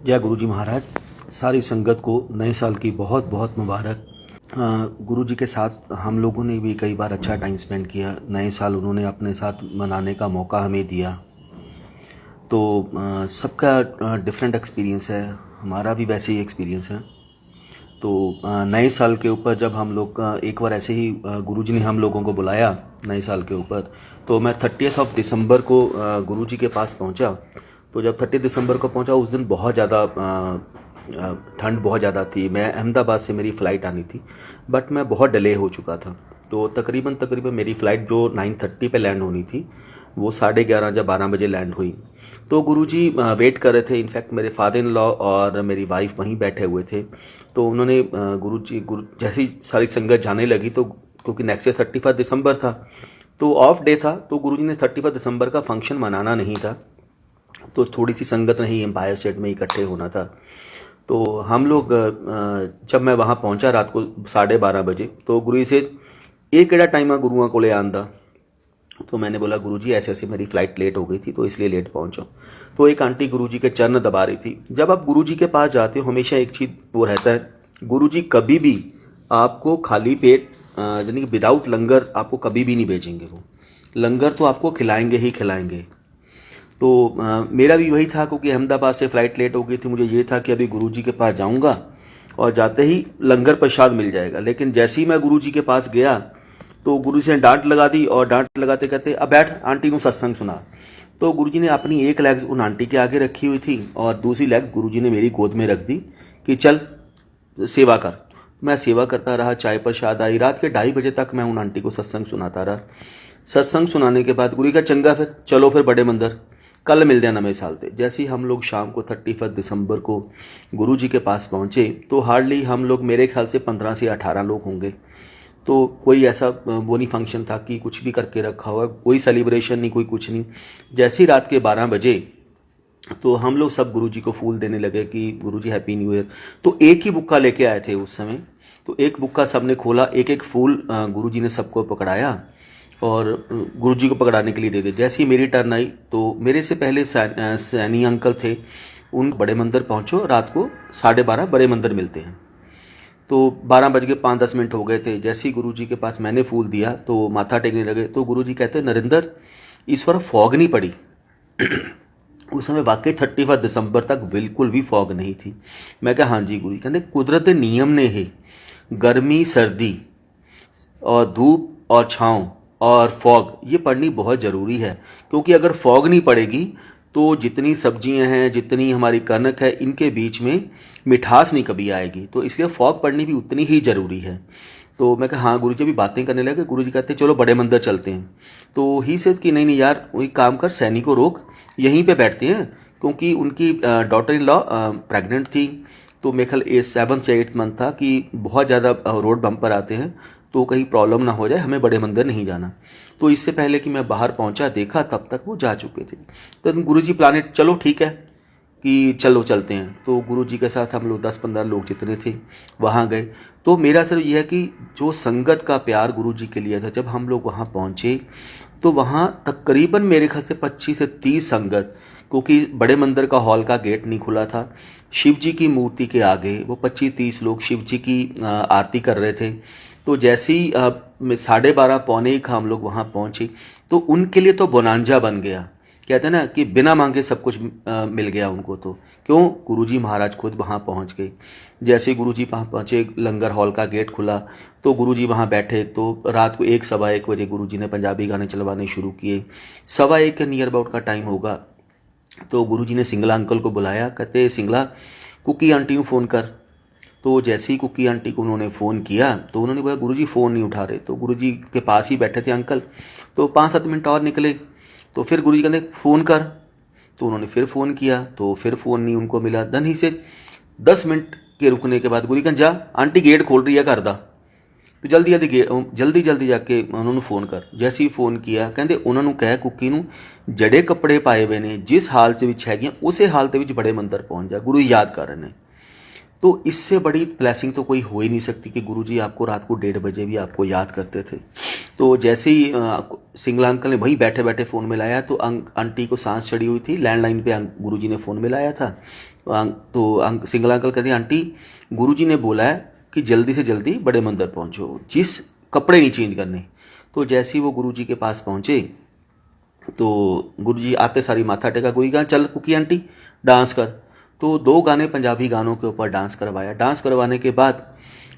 जय गुरु जी महाराज। सारी संगत को नए साल की बहुत बहुत मुबारक। गुरु जी के साथ हम लोगों ने भी कई बार अच्छा टाइम स्पेंड किया। नए साल उन्होंने अपने साथ मनाने का मौका हमें दिया। तो सबका डिफरेंट एक्सपीरियंस है, हमारा भी वैसे ही एक्सपीरियंस है। तो नए साल के ऊपर जब हम लोग एक बार ऐसे ही गुरु जी ने हम लोगों को बुलाया नए साल के ऊपर, तो मैं 30 दिसंबर को गुरु जी के पास पहुंचा। तो जब 30 दिसंबर को पहुंचा उस दिन बहुत ज़्यादा ठंड बहुत ज़्यादा थी। मैं अहमदाबाद से मेरी फ़्लाइट आनी थी, बट मैं बहुत डिले हो चुका था। तो तकरीबन मेरी फ़्लाइट जो 9:30 पे लैंड होनी थी वो 11:30 या 12 बजे लैंड हुई। तो गुरुजी वेट कर रहे थे। इनफैक्ट मेरे फादर इन लॉ और मेरी वाइफ वहीं बैठे हुए थे। तो उन्होंने गुरु जैसी सारी संगत जाने लगी, तो क्योंकि नेक्स्ट ईयर 31 दिसंबर था तो ऑफ डे था, तो गुरुजी ने 31 दिसंबर का फंक्शन मनाना नहीं था। तो थोड़ी सी संगत नहीं एम्पायर स्टेट में इकट्ठे होना था। तो हम लोग जब मैं वहाँ पहुँचा रात को 12:30 बजे, तो गुरु जी से एक केड़ा टाइम आ गुरुआ को आंदा। तो मैंने बोला गुरुजी ऐसे ऐसे मेरी फ़्लाइट लेट हो गई थी तो इसलिए लेट पहुंचा। तो एक आंटी गुरुजी के चरण दबा रही थी। जब आप गुरुजी के पास जाते हो हमेशा एक चीज़ वो रहता है, गुरुजी कभी भी आपको खाली पेट यानी कि विदाउट लंगर आपको कभी भी नहीं भेजेंगे। वो लंगर तो आपको खिलाएंगे ही खिलाएंगे। तो मेरा भी वही था, क्योंकि अहमदाबाद से फ़्लाइट लेट हो गई थी। मुझे ये था कि अभी गुरुजी के पास जाऊँगा और जाते ही लंगर प्रसाद मिल जाएगा। लेकिन जैसे ही मैं गुरुजी के पास गया तो गुरु जी ने डांट लगा दी, और डांट लगाते कहते अब बैठ आंटी को सत्संग सुना। तो गुरुजी ने अपनी एक लेग्स उन आंटी के आगे रखी हुई थी और दूसरी लेग्स गुरुजी ने मेरी गोद में रख दी कि चल सेवा कर। मैं सेवा करता रहा, चाय प्रसाद आई। रात के 2:30 बजे तक मैं उन आंटी को सत्संग सुनाता रहा। सत्संग सुनाने के बाद गुरु जी का चंगा फिर चलो फिर बड़े मंदिर कल मिलते हैं नवे साल ते। जैसे ही हम लोग शाम को 31 दिसंबर को गुरु जी के पास पहुँचे तो हार्डली हम लोग मेरे ख्याल से 15 से 18 लोग होंगे। तो कोई ऐसा वो नहीं फंक्शन था कि कुछ भी करके रखा हुआ, कोई सेलिब्रेशन नहीं, कोई कुछ नहीं। जैसे ही रात के 12 बजे तो हम लोग सब गुरुजी को फूल देने लगे कि गुरुजी हैप्पी न्यू ईयर। तो एक ही बुक्का लेके आए थे उस समय। तो एक बुक्का सबने खोला, एक एक फूल गुरुजी ने सबको पकड़ाया और गुरुजी को पकड़ाने के लिए दे दे। जैसे ही मेरी टर्न आई तो मेरे से पहले सैनी अंकल थे, उन बड़े मंदिर पहुंचो, रात को 12:30 बड़े मंदिर मिलते हैं। तो 12:05-10 हो गए थे। जैसे ही गुरुजी के पास मैंने फूल दिया तो माथा टेकने लगे। तो गुरुजी कहते नरेंद्र इस बार फॉग नहीं पड़ी। उस समय वाकई 31 दिसंबर तक बिल्कुल भी फॉग नहीं थी। मैं कहा हाँ जी गुरु। कहते कुदरत के नियम ने ही गर्मी सर्दी और धूप और छाँव और फॉग ये पड़नी बहुत ज़रूरी है, क्योंकि अगर फॉग नहीं पड़ेगी तो जितनी सब्जियां हैं, जितनी हमारी कनक है, इनके बीच में मिठास नहीं कभी आएगी। तो इसलिए फॉग पड़नी भी उतनी ही ज़रूरी है। तो मैं कहा हाँ। गुरु जी भी बातें करने लगे। गुरु जी कहते चलो बड़े मंदिर चलते हैं। तो ही सेज कि नहीं नहीं यार, वही काम कर, सैनी को रोक, यहीं पे बैठते हैं। क्योंकि उनकी डॉटर इन लॉ प्रेग्नेंट थी। तो मेरे ख्याल 7 से 8 मंथ था कि बहुत ज़्यादा रोड बम्पर आते हैं, तो कहीं प्रॉब्लम ना हो जाए, हमें बड़े मंदिर नहीं जाना। तो इससे पहले कि मैं बाहर पहुंचा देखा तब तक वो जा चुके थे। तो गुरुजी प्लानिट चलो ठीक है कि चलो चलते हैं। तो गुरुजी के साथ हम लोग 10-15 लोग जितने थे वहाँ गए। तो मेरा सिर्फ यह है कि जो संगत का प्यार गुरुजी के लिए था, जब हम लोग वहाँ पहुँचे तो वहाँ तकरीबन मेरे ख्याल से 25 से 30 संगत, क्योंकि बड़े मंदिर का हॉल का गेट नहीं खुला था। शिव जी की मूर्ति के आगे वो 25-30 लोग शिव जी की आरती कर रहे थे। तो जैसे ही 12:30 पौने 1 हम लोग वहाँ पहुँचे तो उनके लिए तो बोनांजा बन गया। कहते हैं ना कि बिना मांगे सब कुछ मिल गया उनको। तो क्यों, गुरुजी महाराज खुद वहाँ पहुँच गए। जैसे गुरुजी वहाँ पहुँचे, लंगर हॉल का गेट खुला तो गुरुजी वहाँ बैठे। तो रात को 1-1:15 बजे गुरुजी ने पंजाबी गाने चलवाने शुरू किए। 1:15 के नियर अबाउट का टाइम होगा। तो गुरुजी ने सिंगला अंकल को बुलाया। कहते सिंगला कुकी आंटी को फ़ोन कर। तो जैसे ही कुकी आंटी को उन्होंने फ़ोन किया तो उन्होंने बोला गुरुजी फ़ोन नहीं उठा रहे। तो गुरुजी के पास ही बैठे थे अंकल। तो 5-7 मिनट और निकले तो फिर गुरुजी कहते फ़ोन कर। तो उन्होंने फिर फ़ोन किया तो फिर फ़ोन नहीं उनको मिला। दन ही से 10 मिनट के रुकने के बाद गुरुजी कहते जा आंटी गेट खोल रही है घर दा, तो जल्दी जाके उन्होंने फ़ोन कर। जैसे ही फ़ोन किया कहते उन्होंने कह कुकी नूं जड़े कपड़े पाए हुए ने जिस हालत विच हैगियां उसे हालत विच बड़े मंदिर पहुँच जा, गुरु याद कर रहे हैं। तो इससे बड़ी ब्लेसिंग तो कोई हो ही नहीं सकती कि गुरुजी आपको रात को 1:30 बजे भी आपको याद करते थे। तो जैसे ही सिंगला अंकल ने वही बैठे बैठे फ़ोन मिलाया तो आंटी को सांस चढ़ी हुई थी, लैंडलाइन पे गुरुजी ने फ़ोन मिलाया था। तो सिंगला अंकल कहते हैं आंटी गुरुजी ने बोला है कि जल्दी से जल्दी बड़े मंदिर पहुंचो, जिस कपड़े नहीं चेंज करने। तो जैसे ही वो गुरुजी के पास पहुंचे तो गुरुजी आते सारी माथा टेका, गुरुजी कहा चल कुकी आंटी डांस कर। तो 2 गाने पंजाबी गानों के ऊपर डांस करवाया। डांस करवाने के बाद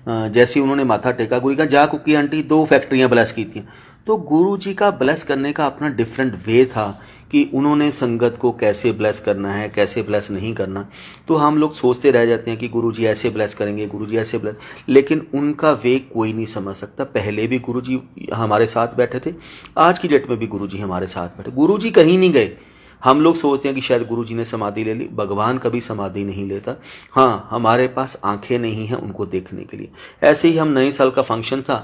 जैसे ही उन्होंने माथा टेका, गुरुजी कहा जा कुकी आंटी 2 फैक्ट्रियां ब्लेस की थी। तो गुरुजी का ब्लेस करने का अपना डिफरेंट वे था कि उन्होंने संगत को कैसे ब्लेस करना है, कैसे ब्लेस नहीं करना। तो हम लोग सोचते रह जाते हैं कि गुरुजी ऐसे ब्लेस करेंगे, गुरुजी ऐसे ब्लेस, लेकिन उनका वे कोई नहीं समझ सकता। पहले भी गुरुजी हमारे साथ बैठे थे, आज की डेट में भी गुरुजी हमारे साथ बैठे। गुरुजी कहीं नहीं गए। हम लोग सोचते हैं कि शायद गुरुजी ने समाधि ले ली, भगवान कभी समाधि नहीं लेता। हाँ, हमारे पास आंखें नहीं हैं उनको देखने के लिए। ऐसे ही हम नए साल का फंक्शन था,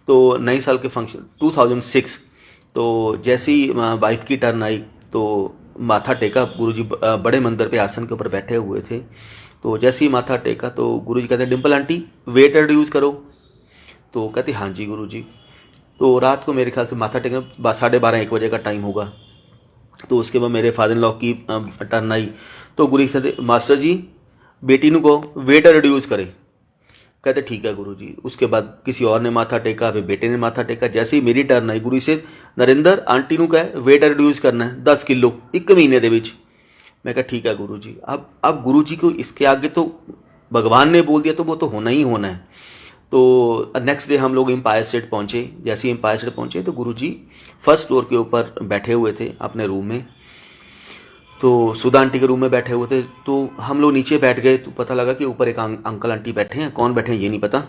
तो नए साल के फंक्शन 2006, तो जैसे ही वाइफ की टर्न आई तो माथा टेका। गुरुजी बड़े मंदिर पे आसन के ऊपर बैठे हुए थे। तो जैसे ही माथा टेका तो गुरुजी कहते हैं डिम्पल आंटी वेट रिड्यूस करो। तो कहती हाँ जी गुरुजी। तो रात को मेरे ख्याल से माथा टेकने 12:30-1 बजे का टाइम होगा। तो उसके बाद मेरे फादर इन लॉ की टर्न आई। तो गुरुजी कहते मास्टर जी बेटी को वेट रिड्यूस करे। कहते ठीक है गुरुजी। उसके बाद किसी और ने माथा टेका, फिर बेटे ने माथा टेका। जैसे ही मेरी टर्न आई गुरु से नरेंद्र आंटी को कहे वेट रिड्यूस करना है 10 किलो 1 महीने दे विच। मैं कहा ठीक है गुरुजी। अब गुरुजी को इसके आगे तो भगवान ने बोल दिया तो वो तो होना ही होना है। तो नेक्स्ट डे हम लोग एम्पायर स्टेट पहुंचे। जैसे ही एम्पायर स्टेट पहुंचे तो गुरुजी फर्स्ट फ्लोर के ऊपर बैठे हुए थे अपने रूम में। तो सुधा आंटी के रूम में बैठे हुए थे। तो हम लोग नीचे बैठ गए तो पता लगा कि ऊपर एक अंकल आंटी बैठे हैं। कौन बैठे हैं ये नहीं पता।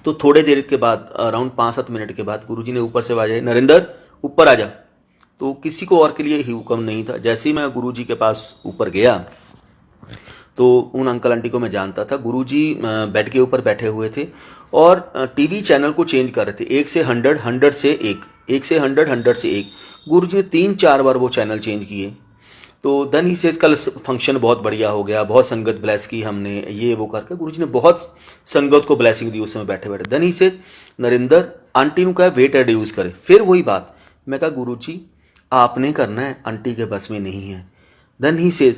तो थोड़े देर के बाद अराउंड 5-7 मिनट के बाद गुरुजी ने ऊपर से आवाज आई नरेंद्र ऊपर आ जा। तो किसी को और के लिए ही हुक्म नहीं था। जैसे ही मैं गुरुजी के पास ऊपर गया तो उन अंकल आंटी को मैं जानता था। गुरुजी बेड के ऊपर बैठे हुए थे और टीवी चैनल को चेंज कर रहे थे। 1 से 100, 100 से 1, 1 से 100, 100 से 1। गुरुजी ने 3-4 बार वो चैनल चेंज किए। तो देन ही से कल फंक्शन बहुत बढ़िया हो गया, बहुत संगत ब्लेस की हमने, ये वो करके गुरुजी ने बहुत संगत को ब्लेसिंग दी उस समय बैठे बैठे। देन ही से नरेंद्र आंटी ने कहा वेट रिड्यूस करे। फिर वही बात, मैं कहा गुरुजी आपने करना है, आंटी के बस में नहीं है। देन ही से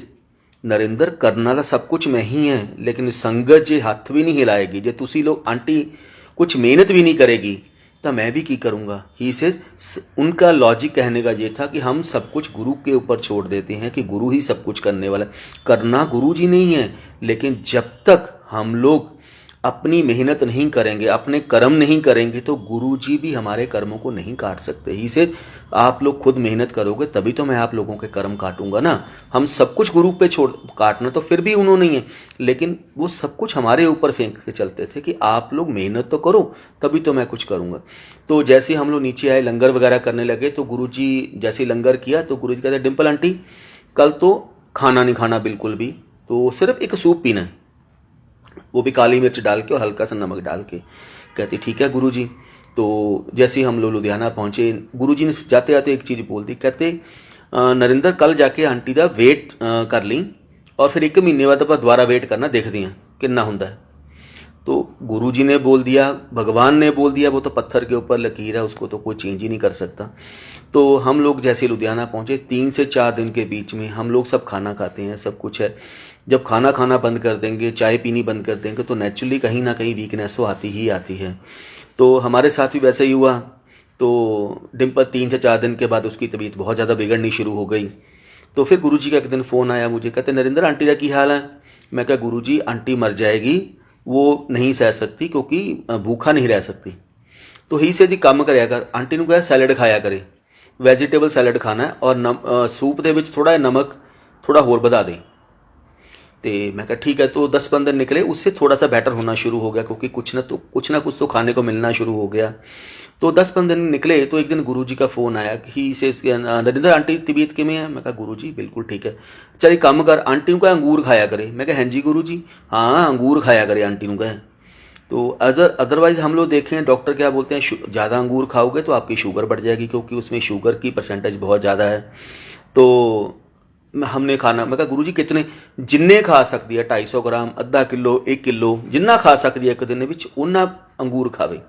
नरेंद्र करने वाला सब कुछ मैं ही है, लेकिन संगत जे हथ भी नहीं हिलाएगी, जे तुसी लोग आंटी कुछ मेहनत भी नहीं करेगी तो मैं भी की करूँगा। ही से उनका लॉजिक कहने का ये था कि हम सब कुछ गुरु के ऊपर छोड़ देते हैं कि गुरु ही सब कुछ करने वाला। करना गुरु जी नहीं है, लेकिन जब तक हम लोग अपनी मेहनत नहीं करेंगे, अपने कर्म नहीं करेंगे तो गुरु जी भी हमारे कर्मों को नहीं काट सकते। ही से आप लोग खुद मेहनत करोगे तभी तो मैं आप लोगों के कर्म काटूंगा ना। हम सब कुछ गुरु पे छोड़, काटना तो फिर भी उन्होंने ही है, लेकिन वो सब कुछ हमारे ऊपर फेंक के चलते थे कि आप लोग मेहनत तो करो तभी तो मैं कुछ करूँगा। तो जैसे हम लोग नीचे आए, लंगर वगैरह करने लगे, तो गुरु जी जैसे लंगर किया तो गुरु जी कहते डिम्पल आंटी कल तो खाना नहीं खाना बिल्कुल भी, तो सिर्फ एक सूप पीना है, वो भी काली मिर्च डाल के और हल्का सा नमक डाल के। कहती ठीक है गुरुजी। तो जैसे ही हम लोग लुधियाना पहुंचे, गुरुजी ने जाते जाते एक चीज़ बोल दी। कहते नरेंद्र कल जाके आंटी का वेट कर ली और फिर 1 महीने बाद आप दोबारा वेट करना, देखते हैं कितना होता है। तो गुरुजी ने बोल दिया, भगवान ने बोल दिया, वो तो पत्थर के ऊपर लकीर है, उसको तो कोई चेंज ही नहीं कर सकता। तो हम लोग जैसे लुधियाना पहुंचे, 3 से 4 दिन के बीच में हम लोग सब खाना खाते हैं, सब कुछ है। जब खाना खाना बंद कर देंगे, चाय पीनी बंद कर देंगे, तो नेचुरली कहीं ना कहीं वीकनेस तो आती ही आती है। तो हमारे साथ भी वैसा ही हुआ। तो डिम्पल 3 से 4 दिन के बाद उसकी तबीयत बहुत ज़्यादा बिगड़नी शुरू हो गई। तो फिर गुरुजी का एक दिन फ़ोन आया मुझे, कहते नरेंद्र आंटी का की हाल है। मैं कहा गुरुजी आंटी मर जाएगी, वो नहीं सह सकती क्योंकि भूखा नहीं रह सकती। तो ही से जी काम कराया कर, आंटी ने कहा सैलड खाया करे, वेजिटेबल सैलड खाना है और सूप दे विच थोड़ा नमक थोड़ा होर बढ़ा दे। तो मैं कहा ठीक है। तो 10-15 दिन निकले, उससे थोड़ा सा बेटर होना शुरू हो गया क्योंकि कुछ ना कुछ तो खाने को मिलना शुरू हो गया। तो 10-15 दिन निकले तो एक दिन गुरुजी का फ़ोन आया कि से नरेंद्र आंटी तबीयत किमें है। मैं कहा गुरुजी बिल्कुल ठीक है, चल एक काम कर, आंटी को कहा अंगूर खाया करे। मैं कहा हाँ जी गुरुजी, हाँ अंगूर खाया करे आंटी को कहा। तो अदरवाइज़ हम लोग देखें डॉक्टर क्या बोलते हैं, ज़्यादा अंगूर खाओगे तो आपकी शुगर बढ़ जाएगी क्योंकि उसमें शुगर की परसेंटेज बहुत ज़्यादा है। तो हमने खाना, मैं कहा गुरुजी कितने, जिन्ने खा सकती है 250 ग्राम, आधा किलो, 1 किलो, जिन्ना खा सकती है एक दिन विच उन्ना अंगूर खावे।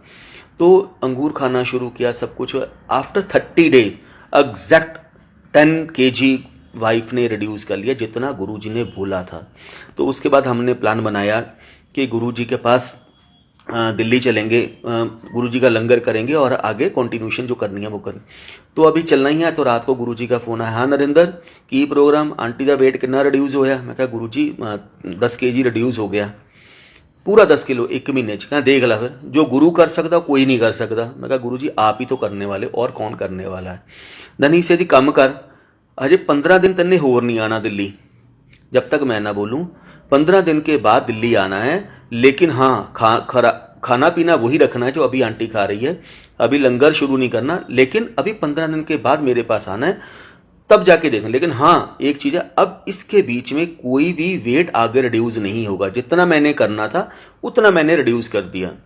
तो अंगूर खाना शुरू किया, सब कुछ। After 30 days exact 10 kg wife ने रिड्यूस कर लिया, जितना गुरुजी ने बोला था। तो उसके बाद हमने प्लान बनाया कि गुरुजी के पास दिल्ली चलेंगे, गुरुजी का लंगर करेंगे और आगे कंटिन्यूशन जो करनी है वो करें। तो अभी चलना ही है। तो रात को गुरुजी का फ़ोन आया, हाँ नरेंद्र की प्रोग्राम, आंटी का वेट कितना रिड्यूस होया? मैं कहा गुरुजी 10 kg रिड्यूस हो गया, पूरा 10 किलो 1 महीने च। कहा देख ला फिर, जो गुरु कर सकता कोई नहीं कर सकता। मैं कहा गुरुजी आप ही तो करने वाले, और कौन करने वाला है। दनी से दी कम कर, अजे 15 दिन तन्ने होर नहीं आना दिल्ली, जब तक मैं ना बोलूँ। 15 दिन के बाद दिल्ली आना है, लेकिन हाँ खाना पीना वही रखना है जो अभी आंटी खा रही है, अभी लंगर शुरू नहीं करना, लेकिन अभी 15 दिन के बाद मेरे पास आना है, तब जाके देखें। लेकिन हाँ एक चीज़ है, अब इसके बीच में कोई भी वेट आगे रिड्यूस नहीं होगा, जितना मैंने करना था उतना मैंने रिड्यूस कर दिया।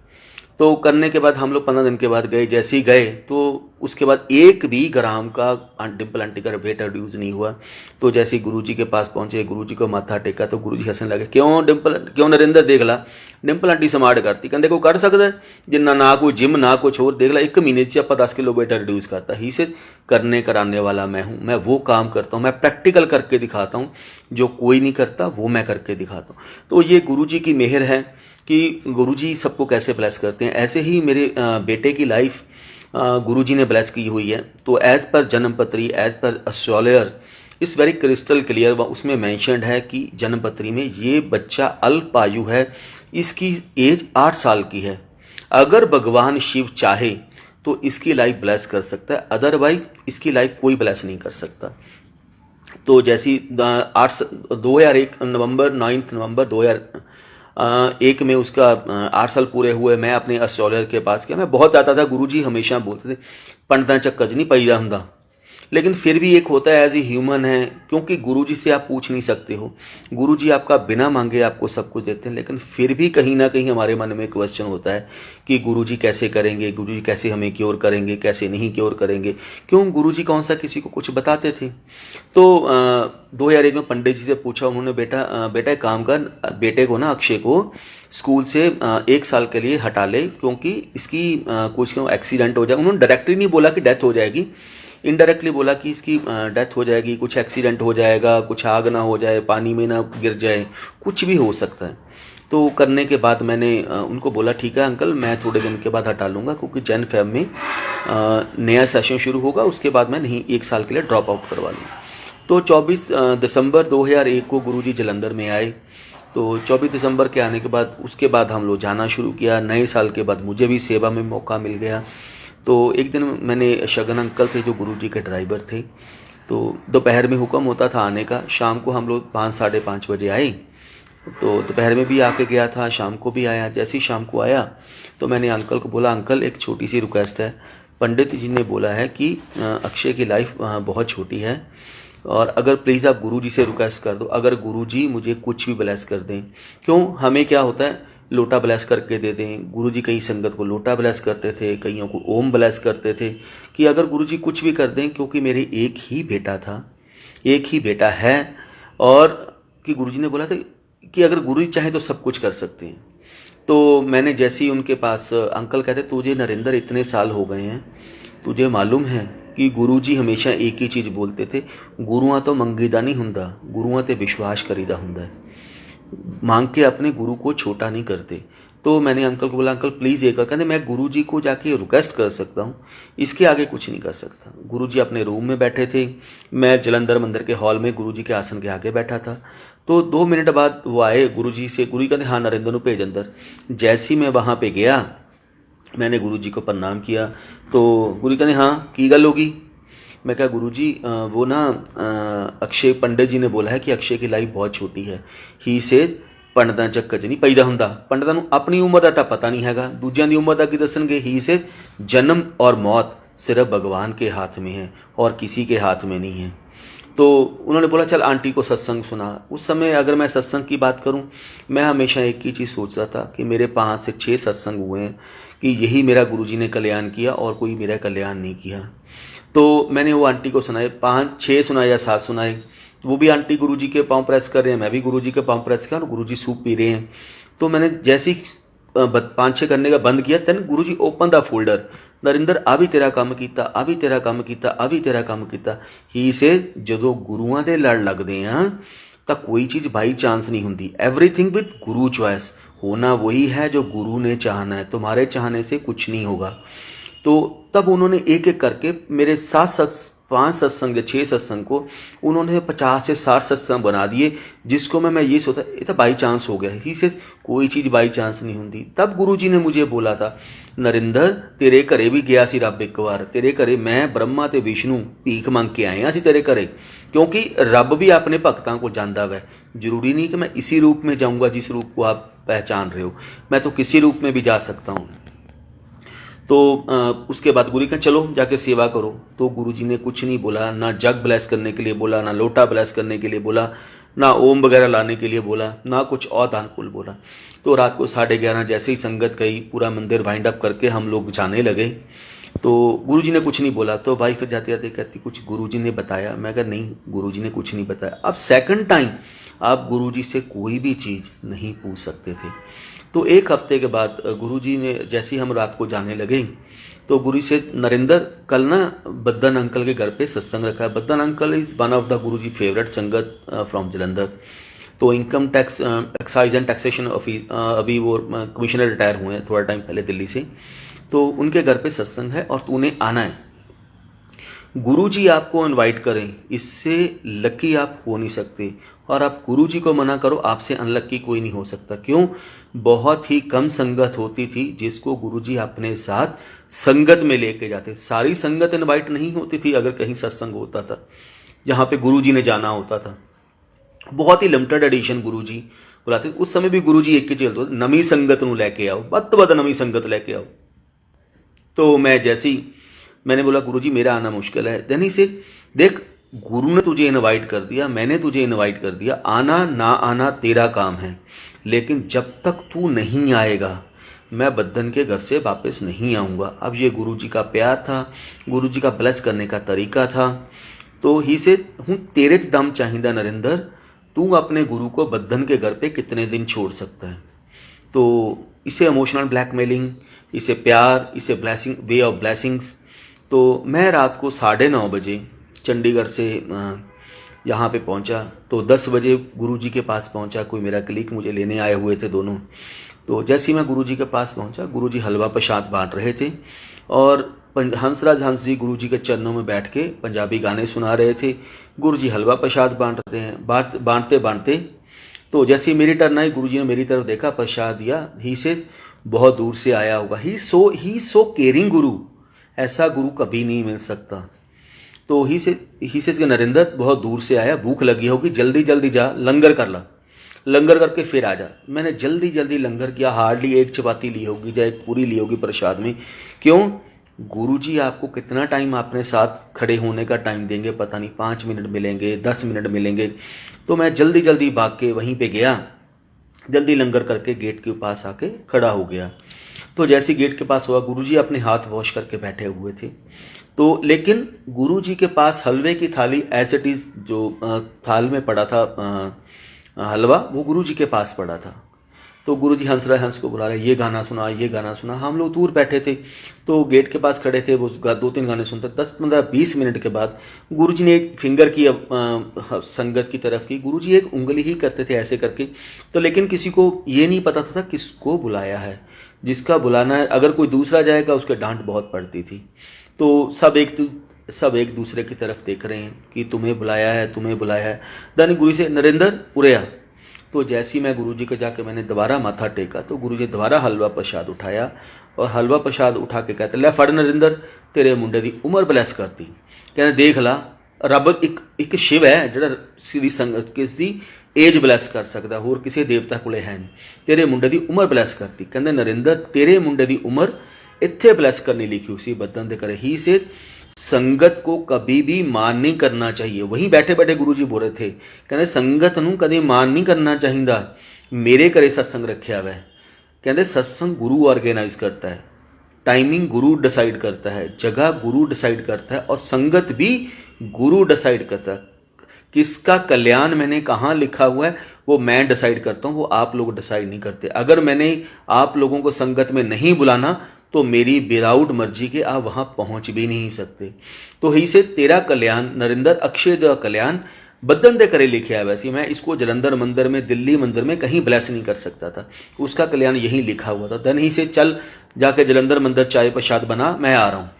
तो करने के बाद हम लोग 15 दिन के बाद गए। जैसे ही गए तो उसके बाद 1 भी ग्राम का डिम्पल आंटी का वेट रिड्यूस नहीं हुआ। तो जैसे ही गुरुजी के पास पहुंचे, गुरुजी को माथा टेका, तो गुरुजी हंसने लगे, क्यों डिम्पल, क्यों नरेंद्र, देख ला डिम्पल आंटी स्मार्ट करती, कहते कोई कर सकता है जिन्ना ना कोई जिम ना कुछ और, देख ला 1 महीने च आप 10 किलो वेट रिड्यूस करता ही। से करने कराने वाला मैं हूँ, मैं वो काम करता हूँ, मैं प्रैक्टिकल करके दिखाता हूँ, जो कोई नहीं करता वो मैं करके दिखाता हूँ। तो ये गुरुजी की मेहर है कि गुरुजी सबको कैसे ब्लेस करते हैं। ऐसे ही मेरे बेटे की लाइफ गुरुजी ने ब्लेस की हुई है। तो एज़ पर जन्मपत्री, as per astrologer, is very crystal clear उसमें मेंशन्ड है कि जन्मपत्री में ये बच्चा अल्पायु है, इसकी एज 8 साल की है। अगर भगवान शिव चाहे तो इसकी लाइफ ब्लेस कर सकता है, अदरवाइज इसकी लाइफ कोई ब्लेस नहीं कर सकता। तो जैसी 2001 नवंबर 9 नवंबर 2001 में उसका 8 साल पूरे हुए। मैं अपने एस्ट्रोलॉजर के पास गया। मैं बहुत आता था, गुरुजी हमेशा बोलते थे पंडितां चक्कर च नहीं पईदा हुंदा, लेकिन फिर भी एक होता है एज ए ह्यूमन है, क्योंकि गुरुजी से आप पूछ नहीं सकते हो, गुरुजी आपका बिना मांगे आपको सब कुछ देते हैं, लेकिन फिर भी कहीं ना कहीं हमारे मन में क्वेश्चन होता है कि गुरुजी कैसे करेंगे, गुरुजी कैसे हमें क्योर करेंगे, कैसे नहीं क्योर करेंगे, क्यों गुरुजी कौन सा किसी को कुछ बताते थे। तो 2001 में पंडित जी से पूछा उन्होंने, बेटा एक काम कर, बेटे को ना अक्षय को स्कूल से 1 साल के लिए हटा ले, क्योंकि इसकी कुछ एक्सीडेंट हो जाए। उन्होंने डायरेक्टली नहीं बोला कि डेथ हो जाएगी, इनडायरेक्टली बोला कि इसकी डेथ हो जाएगी, कुछ एक्सीडेंट हो जाएगा, कुछ आग ना हो जाए, पानी में ना गिर जाए, कुछ भी हो सकता है। तो करने के बाद मैंने उनको बोला ठीक है अंकल, मैं थोड़े दिन के बाद हटा लूँगा, क्योंकि जैन फेब में नया सेशन शुरू होगा, उसके बाद मैं नहीं 1 साल के लिए ड्रॉप आउट करवा लूँ। तो 24 दिसंबर 2001 को गुरुजी जलंधर में आए। तो 24 दिसंबर के आने के बाद उसके बाद हम लोग जाना शुरू किया। नए साल के बाद मुझे भी सेवा में मौका मिल गया। तो एक दिन मैंने, शगन अंकल थे जो गुरुजी के ड्राइवर थे, तो दोपहर में हुक्म होता था आने का, शाम को हम लोग 5 साढ़े 5 बजे आए। तो दोपहर में भी आके गया था, शाम को भी आया। जैसे ही शाम को आया तो मैंने अंकल को बोला, अंकल एक छोटी सी रिक्वेस्ट है, पंडित जी ने बोला है कि अक्षय की लाइफ बहुत छोटी है, और अगर प्लीज़ आप गुरुजी से रिक्वेस्ट कर दो, अगर गुरुजी मुझे कुछ भी ब्लेस कर दें। क्यों, हमें क्या होता है लोटा ब्लेस करके दे दें, गुरुजी कई संगत को लोटा ब्लेस करते थे, कईयों को ओम ब्लेस करते थे, कि अगर गुरुजी कुछ भी कर दें, क्योंकि मेरे एक ही बेटा था, एक ही बेटा है, और कि गुरुजी ने बोला था कि अगर गुरुजी चाहे तो सब कुछ कर सकते हैं। तो मैंने जैसे ही उनके पास, अंकल कहते तुझे नरेंद्र इतने साल हो गए हैं, तुझे मालूम है कि गुरुजी हमेशा एक ही चीज़ बोलते थे, गुरुआं तो मंगीदा नहीं हुंदा, गुरुआं ते विश्वास करीदा हुंदा है, मांग के अपने गुरु को छोटा नहीं करते। तो मैंने अंकल को बोला, अंकल प्लीज़ ये कर, कहते मैं गुरुजी को जाके रिक्वेस्ट कर सकता हूँ, इसके आगे कुछ नहीं कर सकता। गुरुजी अपने रूम में बैठे थे, मैं जलंधर मंदिर के हॉल में गुरुजी के आसन के आगे बैठा था। तो 2 मिनट बाद वो आए गुरुजी से, गुरुजी कहते हाँ नरेंद्र को भेज अंदर। जैसे ही मैं वहाँ पर गया, मैंने गुरुजी को प्रणाम किया। तो गुरु कहते हाँ की गल होगी। मैं कहा गुरुजी वो ना अक्षय, पंडित जी ने बोला है कि अक्षय की लाइफ बहुत छोटी है, ही सेज पंडितां ਚੱਕਰ 'ਚ नहीं पैदा ਹੁੰਦਾ, पंडितां ਨੂੰ अपनी उम्र का तो पता नहीं हैगा, दूजिਆਂ ਦੀ उम्र का की दसणगे। ही से जन्म और मौत सिर्फ भगवान के हाथ में है और किसी के हाथ में नहीं है। तो उन्होंने बोला चल आंटी को सत्संग सुना। उस समय अगर मैं सत्संग की बात करूं, मैं हमेशा एक ही चीज़ सोच रहा था कि मेरे 5 से 6 सत्संग हुए हैं, कि यही मेरा गुरुजी ने कल्याण किया और कोई मेरा कल्याण नहीं किया। तो मैंने वो आंटी को सुनाए, 5 6 सुनाए या 7 सुनाए। वो भी आंटी गुरुजी के पाँव प्रेस कर रहे हैं, मैं भी गुरुजी के पाँव प्रेस कर, और गुरुजी सूप पी रहे हैं। तो मैंने जैसे ही 5-6 करने का बंद किया, तैन गुरुजी ओपन द फोल्डर, नरिंਦਰ आ भी तेरा काम ਕੀਤਾ, ਆ ਵੀ ਤੇਰਾ ਕੰਮ ਕੀਤਾ, ਆ ਵੀ ਤੇਰਾ ਕੰਮ ਕੀਤਾ। ਹੀ ਸੇ ਜਦੋਂ ਗੁਰੂਆਂ ਦੇ ਲੜ ਲੱਗਦੇ ਆ ਤਾਂ कोई चीज़ बाई चांस नहीं होती। एवरीथिंग विद गुरु चॉइस, होना वही है जो गुरु ने चाहना है, तुम्हारे चाहने से कुछ नहीं होगा। तो तब उन्होंने एक एक करके मेरे 5 सत्संग या 6 सत्संग को उन्होंने 50 से 60 सत्संग बना दिए, जिसको मैं ये सोचा ये तो बाई चांस हो गया। ही से कोई चीज़ बाई चांस नहीं होती। तब गुरुजी ने मुझे बोला था, नरिंਦਰ तेरे घरे भी गया सी रब एक बार, तेरे घरे मैं ब्रह्मा ते विष्णु भीख मंग के आए हैं तेरे घरे, क्योंकि रब भी अपने भगतां को जांदा वै। जरूरी नहीं कि मैं इसी रूप में जाऊँगा जिस रूप को आप पहचान रहे हो, मैं तो किसी रूप में भी जा सकता हूँ। तो उसके बाद गुरु कहा चलो जाके सेवा करो। तो गुरुजी ने कुछ नहीं बोला, ना जग ब्लेस करने के लिए बोला, ना लोटा ब्लेस करने के लिए बोला, ना ओम वगैरह लाने के लिए बोला, ना कुछ और दानपुल बोला। तो रात को 11:30 जैसे ही संगत गई, पूरा मंदिर वाइंड अप करके हम लोग जाने लगे। तो गुरुजी ने कुछ नहीं बोला। तो भाई फिर जाते जाते कहती कुछ गुरुजी ने बताया। मैं कहा नहीं, गुरुजी ने कुछ नहीं बताया। अब सेकंड टाइम आप गुरुजी से कोई भी चीज़ नहीं पूछ सकते थे। तो एक हफ्ते के बाद गुरुजी ने जैसे ही हम रात को जाने लगे, तो गुरु से नरिंਦਰ कल ना बद्दन अंकल के घर पे सत्संग रखा है। Baddan uncle is one of the Guruji favourite संगत फ्रॉम जलंधर। तो income tax excise and taxation अभी वो कमिश्नर रिटायर हुए हैं थोड़ा टाइम पहले दिल्ली से। तो उनके घर पे सत्संग है और तूने आना है। गुरुजी आपको इनवाइट करें, इससे लकी आप हो नहीं सकते, और आप गुरुजी को मना करो, आपसे अनलक्की कोई नहीं हो सकता। क्यों? बहुत ही कम संगत होती थी जिसको गुरुजी अपने साथ संगत में लेके जाते। सारी संगत इनवाइट नहीं होती थी अगर कहीं सत्संग होता था जहाँ पे गुरुजी ने जाना होता था। बहुत ही लिमिटेड एडिशन गुरुजी बुलाते। उस समय भी गुरुजी एक ही चलते, नवी संगत नूं लैके आओ, ਵੱਧ ਤੋਂ ਵੱਧ नवी संगत लैके आओ। तो मैं जैसे ही मैंने बोला गुरुजी मेरा आना मुश्किल है। यानी से देख, गुरु ने तुझे इनवाइट कर दिया, मैंने तुझे इनवाइट कर दिया, आना ना आना तेरा काम है, लेकिन जब तक तू नहीं आएगा मैं बद्दन के घर से वापस नहीं आऊँगा। अब ये गुरुजी का प्यार था, गुरुजी का ब्लेस करने का तरीका था। तो ही से हूँ तेरे च दम चाहिदा नरिंਦਰ, तू अपने गुरु को बद्दन के घर पे कितने दिन छोड़ सकता है। तो इसे इमोशनल ब्लैकमेलिंग, इसे प्यार, इसे ब्लेसिंग, वे ऑफ ब्लेसिंग्स। तो मैं रात को 9:30 बजे चंडीगढ़ से यहाँ पे पहुँचा। तो 10 बजे गुरुजी के पास पहुँचा। कोई मेरा कलीग मुझे लेने आए हुए थे दोनों। तो जैसे ही मैं गुरुजी के पास पहुँचा, गुरुजी हलवा प्रसाद बांट रहे थे, और हंसराज हंस जी गुरुजी के चरणों में बैठ के पंजाबी गाने सुना रहे थे। गुरुजी हलवा प्रसाद बांट रहे हैं। बांटते बांटते तो जैसे ही मेरी टर्न आई, गुरुजी ने मेरी तरफ देखा, प्रसाद दिया। ही से बहुत दूर से आया होगा। ही सो केयरिंग गुरु, ऐसा गुरु कभी नहीं मिल सकता। तो ही से कि नरिंਦਰ बहुत दूर से आया, भूख लगी होगी, जल्दी जल्दी जा लंगर कर ला, लंगर करके फिर आ जा। मैंने जल्दी जल्दी लंगर किया। हार्डली एक चपाती ली होगी या एक पूरी ली होगी प्रसाद में। क्यों? गुरुजी आपको कितना टाइम अपने साथ खड़े होने का टाइम देंगे पता नहीं, 5 मिनट मिलेंगे, 10 मिनट मिलेंगे। तो मैं जल्दी जल्दी भाग के वहीं पे गया, जल्दी लंगर करके गेट के पास आके खड़ा हो गया। तो जैसे गेट के पास हुआ, गुरुजी अपने हाथ वॉश करके बैठे हुए थे। तो लेकिन गुरुजी के पास हलवे की थाली एज इट इज़ जो थाल में पड़ा था हलवा, वो गुरुजी के पास पड़ा था। तो गुरुजी हंस को बुला रहे, ये गाना सुना, ये गाना सुना। हम लोग दूर बैठे थे, तो गेट के पास खड़े थे। वो 2-3 गाने सुनते। 10-15-20 मिनट के बाद गुरुजी ने एक फिंगर की संगत की तरफ की। गुरुजी एक उंगली ही करते थे ऐसे करके। तो लेकिन किसी को ये नहीं पता था किसको बुलाया है। जिसका बुलाना है, अगर कोई दूसरा जाएगा उसके डांट बहुत पड़ती थी। तो सब एक दूसरे की तरफ देख रहे हैं कि तुम्हें बुलाया है, तुम्हें बुलाया है। दानी गुरु से नरिंਦਰ उरे आ। तो जैसे ही मैं गुरुजी को जाके मैंने दोबारा माथा टेका, तो गुरुजी दोबारा हलवा प्रसाद उठाया, और हलवा प्रसाद उठा के कहते लै फड़ नरिंਦਰ, तेरे मुंडे की उम्र ब्लैस करती। कहते देख ला, रब एक शिव है जिहड़ा सीधी संगत किसदी एज ब्लैस कर सकता, होर किसी देवता कोले है नहीं। तेरे मुंडे की उम्र ब्लैस करती। कहते नरिंਦਰ तेरे मुंडे की उम्र इत्थे ब्लैस करनी लिखी उसी बदन दे करे। ही से संगत को कभी भी मान नहीं करना चाहिए। वहीं बैठे बैठे गुरुजी बोल रहे थे, कहते संगत नूं कदे मान नहीं करना चाहिए। मेरे घरे सत्संग रखिया वै, कहते सत्संग गुरु ऑर्गेनाइज करता है, टाइमिंग गुरु डिसाइड करता है, जगह गुरु डिसाइड करता है, और संगत भी गुरु डिसाइड करता है। किसका कल्याण मैंने कहाँ लिखा हुआ है वो मैं डिसाइड करता हूँ, वो आप लोग डिसाइड नहीं करते। अगर मैंने आप लोगों को संगत में नहीं बुलाना तो मेरी विदाउट मर्जी के आप वहाँ पहुँच भी नहीं सकते। तो ही से तेरा कल्याण नरेंद्र अक्षय द कल्याण बदन दे करे लिखा है। वैसे मैं इसको जलंधर मंदिर में, दिल्ली मंदिर में कहीं ब्लेस नहीं कर सकता था, उसका कल्याण यहीं लिखा हुआ था। धन ही से चल जाके जलंधर मंदिर चाय प्रसाद बना, मैं आ रहा हूँ।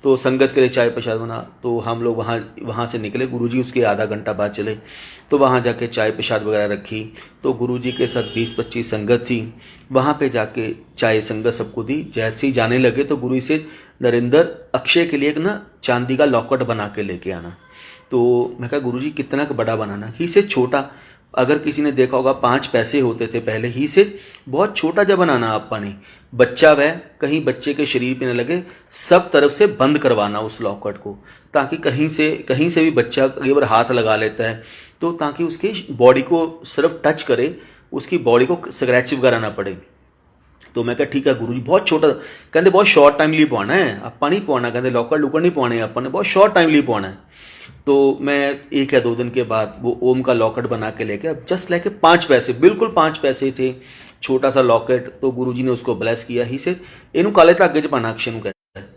तो संगत के लिए चाय प्रसाद बना, तो हम लोग वहाँ से निकले। गुरुजी उसके आधा घंटा बाद चले, तो वहाँ जाके चाय प्रसाद वगैरह रखी। तो गुरुजी के साथ 20-25 संगत थी, वहाँ पे जाके चाय संगत सबको दी। जैसे ही जाने लगे तो गुरु से नरेंद्र अक्षय के लिए एक ना चांदी का लॉकेट बना के लेके आना। तो मैं कहा गुरुजी कितना का बड़ा बनाना, ही से छोटा। अगर किसी ने देखा होगा 5 पैसे होते थे पहले, ही से बहुत छोटा जब बनाना आपा ने, बच्चा वह कहीं बच्चे के शरीर पे न लगे, सब तरफ से बंद करवाना उस लॉकेट को, ताकि कहीं से भी बच्चा कई बार हाथ लगा लेता है, तो ताकि उसकी बॉडी को सिर्फ टच करे, उसकी बॉडी को स्क्रैच वगैरह ना पड़े। तो मैं कहा ठीक है गुरुजी, बहुत छोटा। कहते बहुत शॉर्ट टाइम लिए पवाना है, आपा नहीं पवाना, कहते लॉकेट लुकट नहीं पवाने, आपा ने बहुत शॉर्ट टाइम लिए पवाना है। तो मैं 1 या 2 दिन के बाद वो ओम का लॉकेट बना के लेके, अब जस्ट लेके 5 पैसे, बिल्कुल 5 पैसे थे, छोटा सा लॉकेट। तो गुरुजी ने उसको ब्लेस किया। ही से इनू काले धागे च पाना, अक्षय कहता है,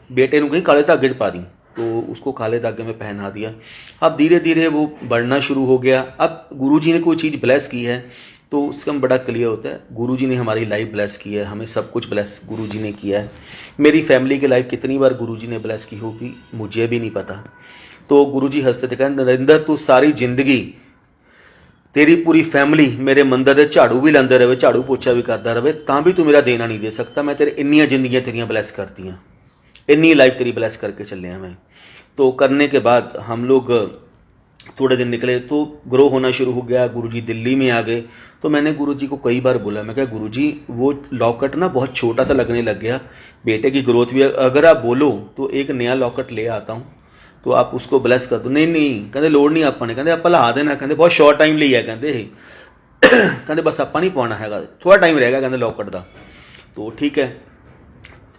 बेटे ने कहीं काले धागे च पा दी, तो उसको काले धागे में पहना दिया। अब धीरे धीरे वो बढ़ना शुरू हो गया। अब गुरुजी ने कोई चीज़ ब्लेस की है तो उसका बड़ा क्लियर होता है, गुरुजी ने हमारी लाइफ ब्लेस की है, हमें सब कुछ ब्लेस गुरुजी ने किया है। मेरी फैमिली की लाइफ कितनी बार गुरुजी ने ब्लेस की होगी मुझे भी नहीं पता। तो गुरुजी हंसते थे, कहते नरेंद्र तू सारी जिंदगी, तेरी पूरी फैमिली मेरे मंदिर दे झाड़ू भी लाते रहे, झाड़ू पोछा भी करता रहे, तां भी तू मेरा देना नहीं दे सकता। मैं तेरे इन्नियां जिंदगियां तेरियां ब्लेस करती हैं, इन्नी लाइफ तेरी ब्लेस करके चले हैं मैं। तो करने के बाद हम लोग थोड़े दिन निकले तो ग्रो होना शुरू हो गया। गुरुजी दिल्ली में आ गए। तो मैंने गुरुजी को कई बार बोला, मैं कहा गुरुजी वो लॉकेट ना बहुत छोटा सा लगने लग गया, बेटे की ग्रोथ भी, अगर आप बोलो तो एक नया लॉकेट ले आता हूँ, तो आप उसको ब्लेस कर दो। नहीं कहते लोड़ नहीं आपा ने, कहते आप ला देना, कहते बहुत शॉर्ट टाइम ਲਈ है, कहते बस आपा नहीं पाना हैगा, थोड़ा टाइम रहेगा कहते लॉकेट का। तो ठीक है।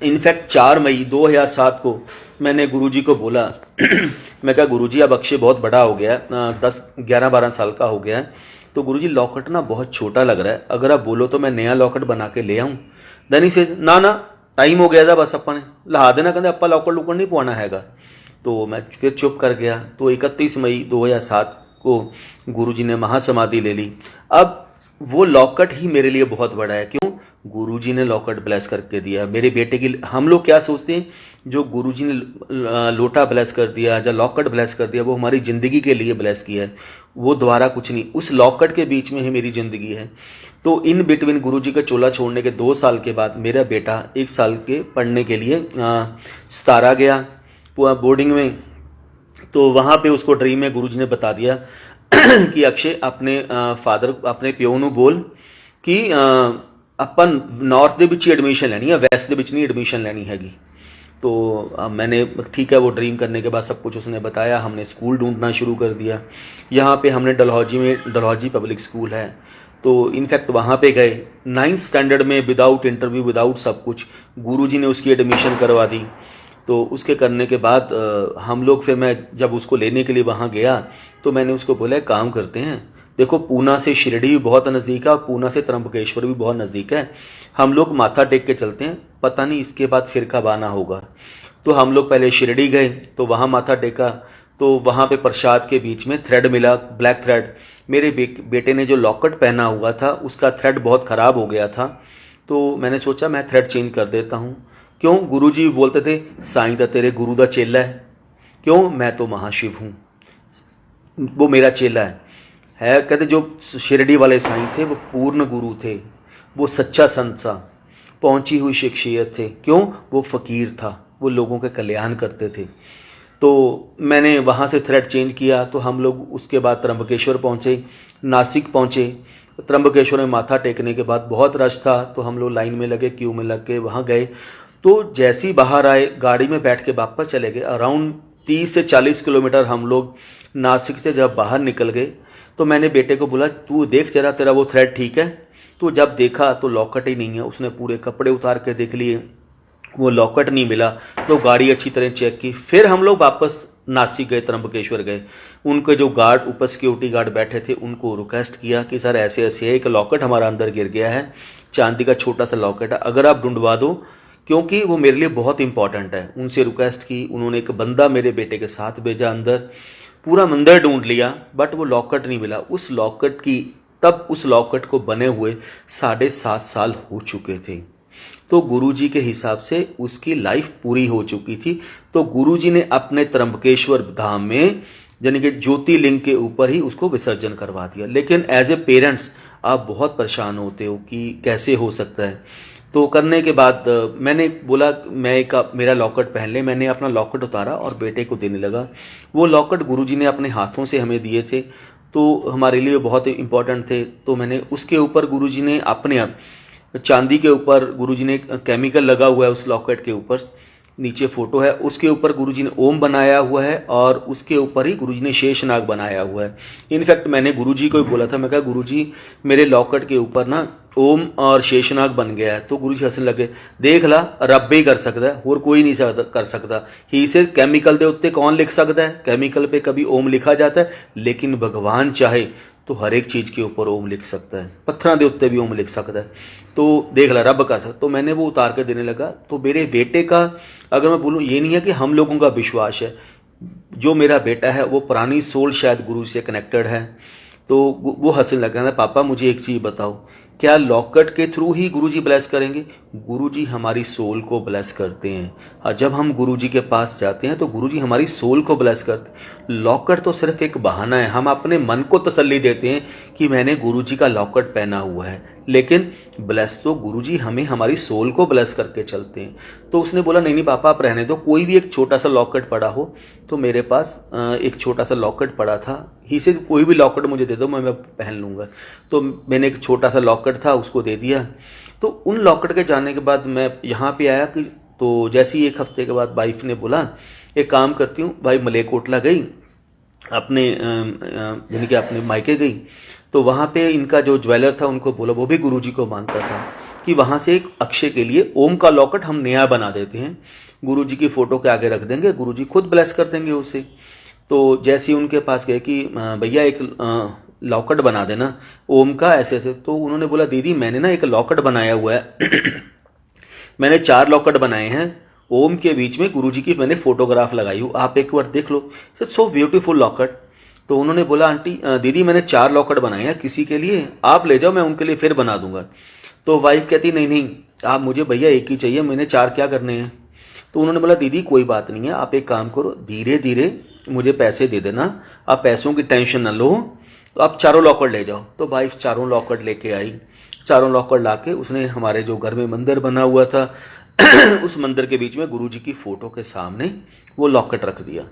इनफैक्ट 4 मई 2007 को मैंने गुरुजी को बोला मैं कहा गुरुजी अब अक्षय बहुत बड़ा हो गया है, 10-11-12 साल का हो गया है, तो गुरुजी लॉकेट ना बहुत छोटा लग रहा है, अगर आप बोलो तो मैं नया लॉकेट बना के ले आऊँ। दनी से ना टाइम हो गया था, बस अपा ने ला देना, कहते आपा लॉकेट लुकट नहीं पवाना हैगा। तो मैं फिर चुप कर गया। तो 31 मई 2007 को गुरुजी ने महासमाधि ले ली। अब वो लॉकेट ही मेरे लिए बहुत बड़ा है। क्यों? गुरुजी ने लॉकेट ब्लेस करके दिया मेरे बेटे की। हम लोग क्या सोचते हैं, जो गुरुजी ने लोटा ब्लेस कर दिया या लॉकेट ब्लेस कर दिया, वो हमारी ज़िंदगी के लिए ब्लेस किया है, वो दोबारा कुछ नहीं, उस लॉकेट के बीच में ही मेरी ज़िंदगी है। तो इन बिटवीन गुरुजी का चोला छोड़ने के 2 साल के बाद मेरा बेटा 1 साल के पढ़ने के लिए सतारा गया बोर्डिंग में। तो वहाँ पे उसको ड्रीम में गुरुजी ने बता दिया कि अक्षय अपने फादर अपने प्यो ਨੂੰ बोल कि अपन नॉर्थ ਦੇ ਵਿੱਚ एडमिशन लेनी है, वैस्ट ਦੇ ਵਿੱਚ नहीं एडमिशन लेनी हैगी। तो मैंने ठीक है, वो ड्रीम करने के बाद सब कुछ उसने बताया, हमने स्कूल ढूंढना शुरू कर दिया। यहाँ पे हमने डलहौजी में डलहौजी पब्लिक स्कूल है, तो इनफैक्ट वहाँ पे गए 9th स्टैंडर्ड में विदाउट इंटरव्यू विदाउट सब कुछ गुरुजी ने उसकी एडमिशन करवा दी। तो उसके करने के बाद हम लोग फिर मैं जब उसको लेने के लिए वहाँ गया तो मैंने उसको बोला काम करते हैं, देखो पूना से शिरडी भी बहुत नज़दीक है और पूना से त्र्यंबकेश्वर भी बहुत नज़दीक है, हम लोग माथा टेक के चलते हैं, पता नहीं इसके बाद फिर कब आना होगा। तो हम लोग पहले शिरडी गए, तो वहाँ माथा टेका, तो वहाँ पे प्रसाद के बीच में थ्रेड मिला, ब्लैक थ्रेड। मेरे बेटे ने जो लॉकेट पहना हुआ था उसका थ्रेड बहुत ख़राब हो गया था। तो मैंने सोचा मैं थ्रेड चेंज कर देता हूँ। क्यों? गुरुजी बोलते थे साईं दा तेरे गुरु दा चेला है। क्यों? मैं तो महाशिव हूँ, वो मेरा चेला है। कहते जो शिरडी वाले साईं थे वो पूर्ण गुरु थे, वो सच्चा संत था, पहुँची हुई शख्सियत थे। क्यों? वो फ़कीर था, वो लोगों के कल्याण करते थे। तो मैंने वहाँ से थ्रेड चेंज किया। तो हम लोग उसके बाद त्र्यंबकेश्वर पहुँचे, नासिक पहुँचे। त्र्यंबकेश्वर में माथा टेकने के बाद बहुत रश था, तो हम लोग लाइन में लगे, क्यू में लग के वहाँ गए। तो जैसे ही बाहर आए गाड़ी में बैठ के वापस चले गए। अराउंड 30 से 40 किलोमीटर हम लोग नासिक से जब बाहर निकल गए तो मैंने बेटे को बोला तू देख जरा तेरा वो थ्रेड ठीक है। तो जब देखा तो लॉकेट ही नहीं है। उसने पूरे कपड़े उतार के देख लिए, वो लॉकेट नहीं मिला। तो गाड़ी अच्छी तरह चेक की। फिर हम लोग वापस नासिक गए, त्र्यंबकेश्वर गए, उनके जो गार्ड ऊपर सिक्योरिटी गार्ड बैठे थे उनको रिक्वेस्ट किया कि सर ऐसे ऐसे है, एक लॉकेट हमारा अंदर गिर गया है, चांदी का छोटा सा लॉकेट है, अगर आप ढूंढवा दो क्योंकि वो मेरे लिए बहुत इंपॉर्टेंट है। उनसे रिक्वेस्ट की, उन्होंने एक बंदा मेरे बेटे के साथ भेजा अंदर, पूरा मंदिर ढूंढ लिया बट वो लॉकेट नहीं मिला। उस लॉकेट की तब उस लॉकेट को बने हुए 7.5 साल हो चुके थे। तो गुरुजी के हिसाब से उसकी लाइफ पूरी हो चुकी थी। तो गुरुजी ने अपने त्र्यंबकेश्वर धाम में यानी कि ज्योतिर्लिंग के ऊपर ही उसको विसर्जन करवा दिया। लेकिन एज ए पेरेंट्स आप बहुत परेशान होते हो कि कैसे हो सकता है। तो करने के बाद मैंने बोला मेरा लॉकेट पहन ले। मैंने अपना लॉकेट उतारा और बेटे को देने लगा। वो लॉकेट गुरुजी ने अपने हाथों से हमें दिए थे, तो हमारे लिए बहुत इंपॉर्टेंट थे। तो मैंने उसके ऊपर गुरुजी ने अपने आप चांदी के ऊपर गुरुजी ने केमिकल लगा हुआ है उस लॉकेट के ऊपर, नीचे फोटो है, उसके ऊपर गुरुजी ने ओम बनाया हुआ है और उसके ऊपर ही गुरुजी ने शेषनाग बनाया हुआ है। इनफैक्ट मैंने गुरुजी को ही बोला था, मैं कहा गुरुजी मेरे लॉकेट के ऊपर ना ओम और शेषनाग बन गया है। तो गुरुजी हंसने लगे, देख ला रब ही कर सकता है और कोई नहीं कर सकता। ही से केमिकल के उत्ते कौन लिख सकता है, केमिकल पे कभी ओम लिखा जाता है, लेकिन भगवान चाहे तो हर एक चीज़ के ऊपर ओम लिख सकता है, पत्थरों के उत्ते भी ओम लिख सकता है। तो देख ला रब कर सकता। तो मैंने वो उतार के देने लगा। तो मेरे बेटे का अगर मैं बोलूँ, ये नहीं है कि हम लोगों का विश्वास है, जो मेरा बेटा है वो पुरानी सोल शायद गुरु से कनेक्टेड है। तो वो हंसने लगा, पापा मुझे एक चीज़ बताओ, क्या लॉकेट के थ्रू ही गुरुजी ब्लेस करेंगे? गुरुजी हमारी सोल को ब्लेस करते हैं। और जब हम गुरुजी के पास जाते हैं तो गुरुजी हमारी सोल को ब्लेस करते हैं। लॉकेट तो सिर्फ एक बहाना है, हम अपने मन को तसल्ली देते हैं कि मैंने गुरुजी का लॉकेट पहना हुआ है, लेकिन ब्लेस तो गुरुजी हमें हमारी सोल को ब्लेस करके चलते हैं। तो उसने बोला नहीं नहीं पापा आप रहने दो, कोई भी एक छोटा सा लॉकेट पड़ा हो। तो मेरे पास एक छोटा सा लॉकेट पड़ा था, ही से कोई भी लॉकेट मुझे दे दो, मैं पहन लूँगा। तो मैंने एक छोटा सा लॉकेट था उसको दे दिया। तो उन लॉकेट के जाने के बाद मैं यहाँ पे आया कि तो जैसे ही 1 हफ्ते के बाद वाइफ ने बोला एक काम करती हूँ भाई, मलेरकोटला गई अपने यानी कि अपने मायके गई। तो वहाँ पे इनका जो ज्वेलर था उनको बोला, वो भी गुरुजी को मानता था, कि वहाँ से एक अक्षय के लिए ओम का लॉकेट हम नया बना देते हैं, गुरुजी की फ़ोटो के आगे रख देंगे, गुरुजी खुद ब्लेस कर देंगे उसे। तो जैसे ही उनके पास गए कि भैया एक लॉकेट बना देना ओम का ऐसे ऐसे। तो उन्होंने बोला दीदी मैंने ना एक लॉकेट बनाया हुआ है मैंने 4 लॉकेट बनाए हैं, ओम के बीच में गुरुजी की मैंने फोटोग्राफ लगाई हूँ, आप एक बार देख लो, सो ब्यूटीफुल लॉकेट। तो उन्होंने बोला आंटी दीदी मैंने 4 लॉकेट बनाए हैं, किसी के लिए आप ले जाओ, मैं उनके लिए फिर बना दूंगा। तो वाइफ कहती नहीं नहीं आप मुझे भैया एक ही चाहिए, मैंने 4 क्या करने हैं। तो उन्होंने बोला दीदी कोई बात नहीं है, आप एक काम करो, धीरे धीरे मुझे पैसे दे देना, आप पैसों की टेंशन न लो, तो आप 4 लॉकेट ले जाओ। तो वाइफ 4 लॉकेट लेके आई। 4 लॉकेट लाके उसने हमारे जो घर में मंदिर बना हुआ था उस मंदिर के बीच में गुरुजी की फोटो के सामने वो लॉकेट रख दिया।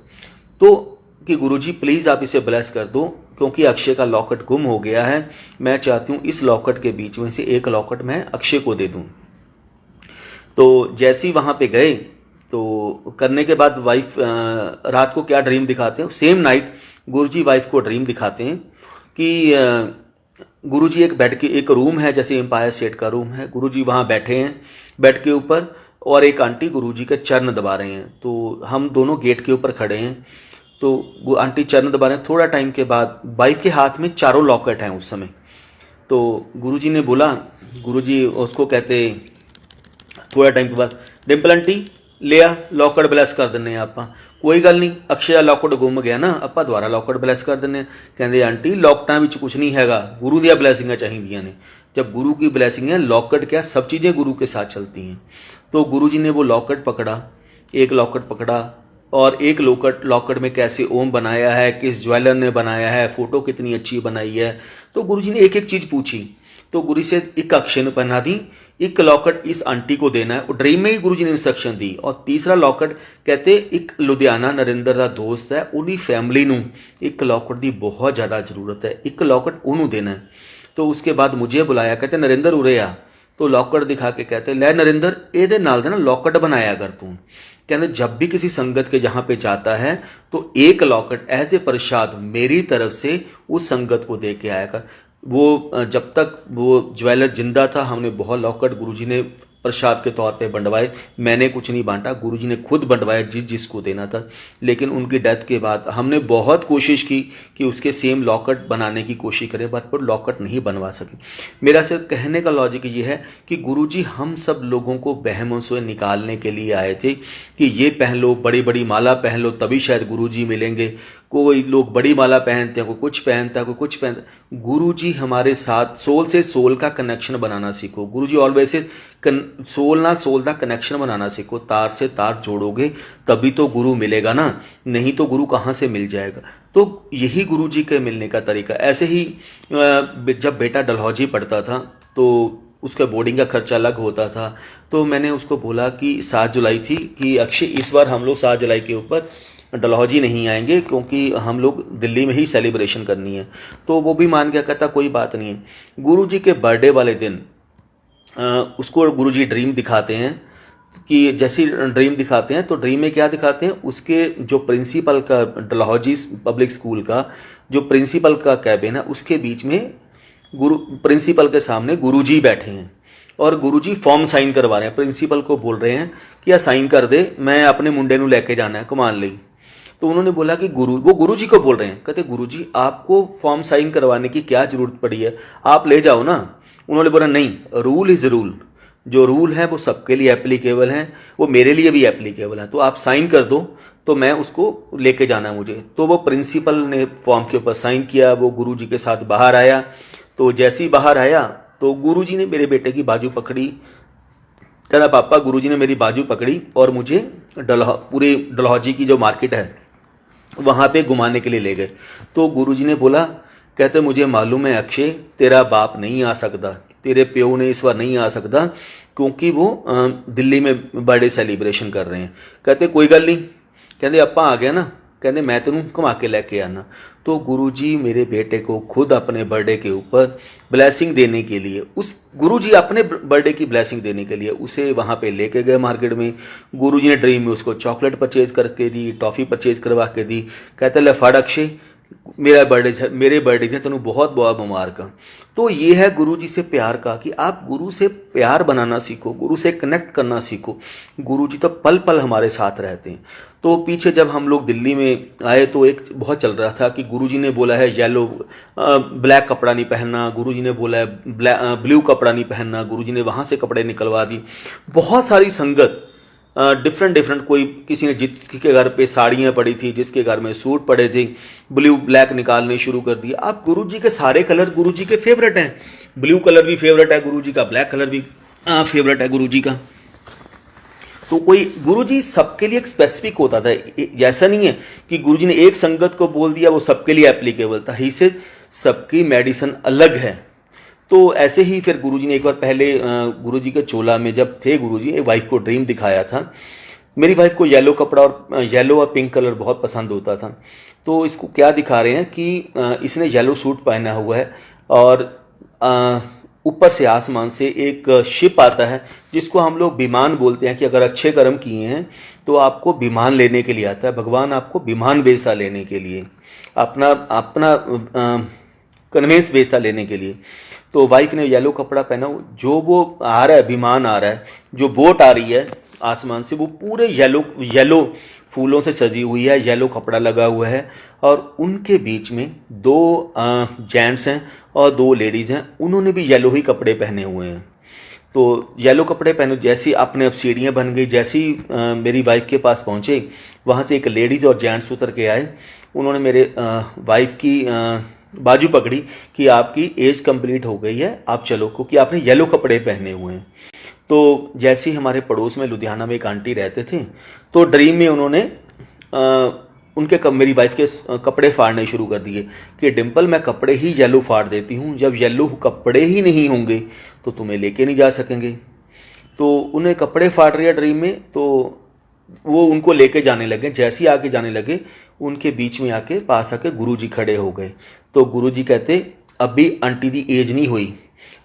तो कि गुरुजी प्लीज़ आप इसे ब्लेस कर दो, क्योंकि अक्षय का लॉकेट गुम हो गया है, मैं चाहती हूँ इस लॉकेट के बीच में से एक लॉकेट मैं अक्षय को दे दूँ। तो जैसे ही वहाँ पे गए तो करने के बाद वाइफ रात को क्या ड्रीम दिखाते हैं, सेम नाइट गुरुजी वाइफ को ड्रीम दिखाते हैं कि गुरुजी एक बेड के एक रूम है, जैसे एम्पायर स्टेट का रूम है, गुरुजी वहाँ बैठे हैं बेड के ऊपर और एक आंटी गुरुजी के चरण दबा रहे हैं। तो हम दोनों गेट के ऊपर खड़े हैं, तो वो आंटी चरण दबा रहे हैं। थोड़ा टाइम के बाद वाइफ के हाथ में 4 लॉकेट हैं उस समय। तो गुरुजी ने बोला, गुरुजी उसको कहते थोड़ा टाइम के बाद, डिंपल आंटी लिया लॉकेट ब्लेस कर दिने आपां, कोई गल नहीं अक्षय लॉकेट गुम गया ना, आपां दुबारा लॉकेट ब्लेस कर दिने। कहते आंटी लॉकटां विच कुछ नहीं हैगा, गुरु दी ब्लैसिंगां चाहिदियां ने, जब गुरु की ब्लैसिंग है लॉकेट क्या सब चीज़ें गुरु के साथ चलती हैं। तो गुरु जी ने वो लॉकेट पकड़ा, एक लॉकेट पकड़ा और एक लॉकेट में कैसे ओम बनाया है, किस ज्वेलर ने बनाया है, फोटो कितनी अच्छी बनाई है। तो गुरु जी ने एक एक चीज़ पूछी। तो गुरु से एक अक्षय ने पहना दी, एक लॉकेट इस आंटी को देना है, ड्रीम में ही गुरु जी ने इंस्ट्रक्शन दी। और तीसरा लॉकेट कहते एक लुधियाना नरेंद्र का दोस्त है, उन्हीं फैमिली नूं एक लॉकेट की बहुत ज़्यादा जरूरत है, एक लॉकेट उन्होंने देना है। तो उसके बाद मुझे बुलाया, कहते नरेंद्र उरे आ। तो लॉकेट दिखा के कहते लै नरेंद्र ये नाल ना लॉकेट बनाया कर तू। कहते जब भी किसी संगत के जहाँ पे जाता है तो एक लॉकेट एज ए प्रसाद मेरी तरफ से उस संगत को दे के आया कर। वो जब तक वो ज्वेलर जिंदा था हमने बहुत लॉकेट गुरुजी ने प्रसाद के तौर पे बंटवाए। मैंने कुछ नहीं बांटा, गुरुजी ने खुद बंटवाया जिसको देना था। लेकिन उनकी डेथ के बाद हमने बहुत कोशिश की कि उसके सेम लॉकेट बनाने की कोशिश करें, बट लॉकेट नहीं बनवा सके। मेरा सिर्फ कहने का लॉजिक ये है कि गुरुजी हम सब लोगों को वहमों से निकालने के लिए आए थे कि ये पहन लो, बड़ी बड़ी माला पहन लो, तभी शायद गुरुजी मिलेंगे। कोई लोग बड़ी माला पहनते हैं, कोई कुछ पहनता है, कोई कुछ पहनता। गुरुजी हमारे साथ सोल से सोल का कनेक्शन बनाना सीखो। गुरुजी ऑलवेज से सोल ना सोल का कनेक्शन बनाना सीखो। तार से तार जोड़ोगे तभी तो गुरु मिलेगा ना, नहीं तो गुरु कहाँ से मिल जाएगा। तो यही गुरुजी के मिलने का तरीका। ऐसे ही जब बेटा डलहौजी पढ़ता था तो उसका बोर्डिंग का खर्चा अलग होता था। तो मैंने उसको बोला कि 7 जुलाई थी कि अक्षय इस बार हम लोग 7 जुलाई के ऊपर डलहौजी नहीं आएंगे क्योंकि हम लोग दिल्ली में ही सेलिब्रेशन करनी है। तो वो भी मान गया, कहता कोई बात नहीं है। गुरुजी के बर्थडे वाले दिन उसको गुरुजी ड्रीम दिखाते हैं कि जैसी ड्रीम दिखाते हैं तो ड्रीम में क्या दिखाते हैं, उसके जो प्रिंसिपल का डलहौजी पब्लिक स्कूल का जो प्रिंसिपल का कैबिन है उसके बीच में प्रिंसिपल के सामने गुरुजी बैठे हैं और गुरुजी फॉर्म साइन करवा रहे हैं। प्रिंसिपल को बोल रहे हैं कि या साइन कर दे, मैं अपने मुंडे नू लेके जाना है कमान ली। तो उन्होंने बोला कि वो गुरुजी को बोल रहे हैं, कहते गुरुजी आपको फॉर्म साइन करवाने की क्या जरूरत पड़ी है, आप ले जाओ ना। उन्होंने बोला नहीं, रूल इज रूल, जो रूल है वो सबके लिए एप्लीकेबल हैं, वो मेरे लिए भी एप्लीकेबल है, तो आप साइन कर दो तो मैं उसको लेके जाना है मुझे। तो वो प्रिंसिपल ने फॉर्म के ऊपर साइन किया, वो गुरुजी के साथ बाहर आया। तो जैसे ही बाहर आया तो गुरुजी ने मेरे बेटे की बाजू पकड़ी, कहता पापा गुरुजी ने मेरी बाजू पकड़ी और मुझे पूरे डलहौजी की जो मार्केट है वहाँ पे घुमाने के लिए ले गए। तो गुरुजी ने बोला, कहते मुझे मालूम है अक्षय तेरा बाप नहीं आ सकता, तेरे प्यो ने इस बार नहीं आ सकता क्योंकि वो दिल्ली में बर्थडे सेलिब्रेशन कर रहे हैं। कहते कोई गल नहीं, कहते अपा आ गया ना, कहते मैं तेनू घुमा के लेके आना। तो गुरुजी मेरे बेटे को खुद अपने बर्थडे के ऊपर ब्लेसिंग देने के लिए, उस गुरुजी अपने बर्थडे की ब्लेसिंग देने के लिए उसे वहाँ पे लेके गए मार्केट में। गुरुजी ने ड्रीम में उसको चॉकलेट परचेज करके दी, टॉफ़ी परचेज करवा के दी। कहते ले फड़ अक्षय मेरे बर्थडे थे तेनू बहुत बहुत मुबारक। तो ये है गुरुजी से प्यार का कि आप गुरु से प्यार बनाना सीखो, गुरु से कनेक्ट करना सीखो। गुरुजी तो पल पल हमारे साथ रहते हैं। तो पीछे जब हम लोग दिल्ली में आए तो एक बहुत चल रहा था कि गुरुजी ने बोला है येलो ब्लैक कपड़ा नहीं पहनना, गुरुजी ने बोला है ब्लू कपड़ा नहीं पहनना, गुरुजी ने वहाँ से कपड़े निकलवा दी। बहुत सारी संगत डिफरेंट कोई किसी ने जिसके घर पे साड़ियाँ पड़ी थी, जिसके घर में सूट पड़े थे, ब्लू ब्लैक निकालने शुरू कर दिए। आप गुरुजी के सारे कलर गुरुजी के फेवरेट हैं, ब्लू कलर भी फेवरेट है गुरुजी का, ब्लैक कलर भी फेवरेट है गुरुजी का। तो कोई गुरुजी सबके लिए एक स्पेसिफिक होता था, ऐसा नहीं है कि गुरुजी ने एक संगत को बोल दिया वो सबके लिए एप्लीकेबल था, ही से सबकी मेडिसिन अलग है। तो ऐसे ही फिर गुरुजी ने एक बार पहले गुरुजी के चोला में जब थे गुरुजी, एक वाइफ को ड्रीम दिखाया था। मेरी वाइफ को येलो कपड़ा और येलो और पिंक कलर बहुत पसंद होता था। तो इसको क्या दिखा रहे हैं कि इसने येलो सूट पहना हुआ है और ऊपर से आसमान से एक शिप आता है जिसको हम लोग विमान बोलते हैं कि अगर अच्छे कर्म किए हैं तो आपको विमान लेने के लिए आता है। भगवान आपको विमान बेचा लेने के लिए, अपना कन्वेंस बेचा लेने के लिए। तो वाइफ ने येलो कपड़ा पहना, जो वो आ रहा है विमान आ रहा है, जो बोट आ रही है आसमान से वो पूरे येलो फूलों से सजी हुई है, येलो कपड़ा लगा हुआ है और उनके बीच में 2 जेंट्स हैं और 2 लेडीज़ हैं, उन्होंने भी येलो ही कपड़े पहने हुए हैं। तो येलो कपड़े पहने जैसी अपने अब सीढ़ियाँ बन गई, जैसी मेरी वाइफ के पास पहुँचे वहाँ से एक लेडीज़ और जेंट्स उतर के आए। उन्होंने मेरे वाइफ की बाजू पकड़ी कि आपकी एज कंप्लीट हो गई है, आप चलो, क्योंकि आपने येलो कपड़े पहने हुए हैं। तो जैसे ही हमारे पड़ोस में लुधियाना में एक आंटी रहते थे तो ड्रीम में उन्होंने उनके मेरी वाइफ के कपड़े फाड़ने शुरू कर दिए कि डिम्पल मैं कपड़े ही येलो फाड़ देती हूँ, जब येलो कपड़े ही नहीं होंगे तो तुम्हें लेके नहीं जा सकेंगे। तो उन्हें कपड़े फाड़ रहे ड्रीम में, तो वो उनको लेके जाने लगे। जैसे ही आके जाने लगे उनके बीच में आके पास आके गुरुजी खड़े हो गए। तो गुरुजी कहते अभी आंटी दी एज नहीं हुई,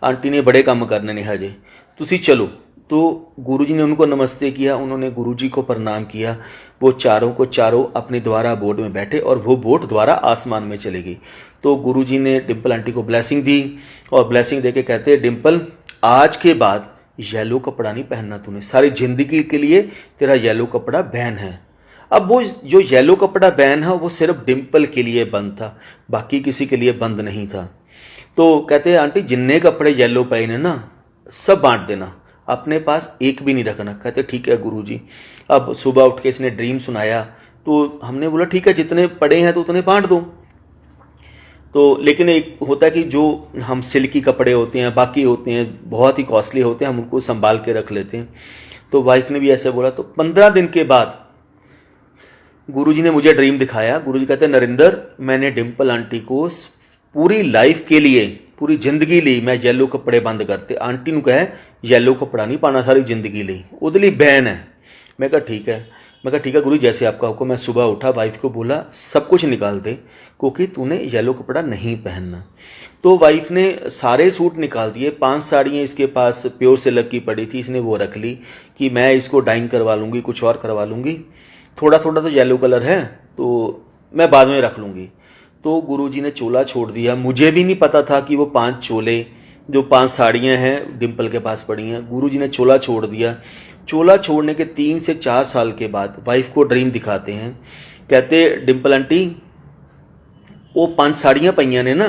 आंटी ने बड़े काम करने ने हजे, तुसी चलो। तो गुरुजी ने उनको नमस्ते किया, उन्होंने गुरुजी को प्रणाम किया। वो चारों को चारों अपने द्वारा बोट में बैठे और वो बोट द्वारा आसमान में चले गई। तो गुरुजी ने डिम्पल आंटी को ब्लेसिंग दी और ब्लेसिंग देके कहते डिम्पल आज के बाद येलो कपड़ा नहीं पहनना तूने, सारी ज़िंदगी के लिए तेरा येलो कपड़ा बैन है। अब वो जो येलो कपड़ा बैन है वो सिर्फ डिम्पल के लिए बंद था, बाकी किसी के लिए बंद नहीं था। तो कहते हैं आंटी जिन्ने कपड़े येलो पहने ना सब बांट देना, अपने पास एक भी नहीं रखना। कहते ठीक है गुरुजी। अब सुबह उठ के इसने ड्रीम सुनाया, तो हमने बोला ठीक है जितने पड़े हैं तो उतने बांट दो। तो लेकिन एक होता है कि जो हम सिल्की कपड़े होते हैं, बाकी होते हैं बहुत ही कॉस्टली होते हैं, हम उनको संभाल के रख लेते हैं। तो वाइफ ने भी ऐसे बोला। तो 15 दिन के बाद गुरुजी ने मुझे ड्रीम दिखाया। गुरुजी कहते हैं नरेंद्र, मैंने डिम्पल आंटी को पूरी लाइफ के लिए, पूरी जिंदगी ਲਈ मैं येलो कपड़े बंद करते, आंटी ਨੂੰ कहे येलो कपड़ा नहीं पाना सारी जिंदगी ਲਈ, ਉਹਦੇ ਲਈ बैन है। मैं कहा ठीक है। मैं कहा ठीक है गुरु जैसे आपका हुक्म। मैं सुबह उठा, वाइफ को बोला सब कुछ निकाल दे क्योंकि तूने येलो कपड़ा नहीं पहनना। तो वाइफ ने सारे सूट निकाल दिए। 5 साड़ियाँ इसके पास प्योर सिल्क की पड़ी थी, इसने वो रख ली कि मैं इसको डाइंग करवा लूँगी, कुछ और करवा लूँगी, थोड़ा थोड़ा तो येलो कलर है तो मैं बाद में रख लूँगी। तो गुरुजी ने चोला छोड़ दिया। मुझे भी नहीं पता था कि वो 5 चोले, जो 5 साड़ियाँ हैं डिम्पल के पास पड़ी हैं, गुरुजी ने चोला छोड़ दिया। चोला छोड़ने के 3 से 4 साल के बाद वाइफ को ड्रीम दिखाते हैं। कहते डिम्पल आंटी वो 5 साड़ियाँ पईयां ने ना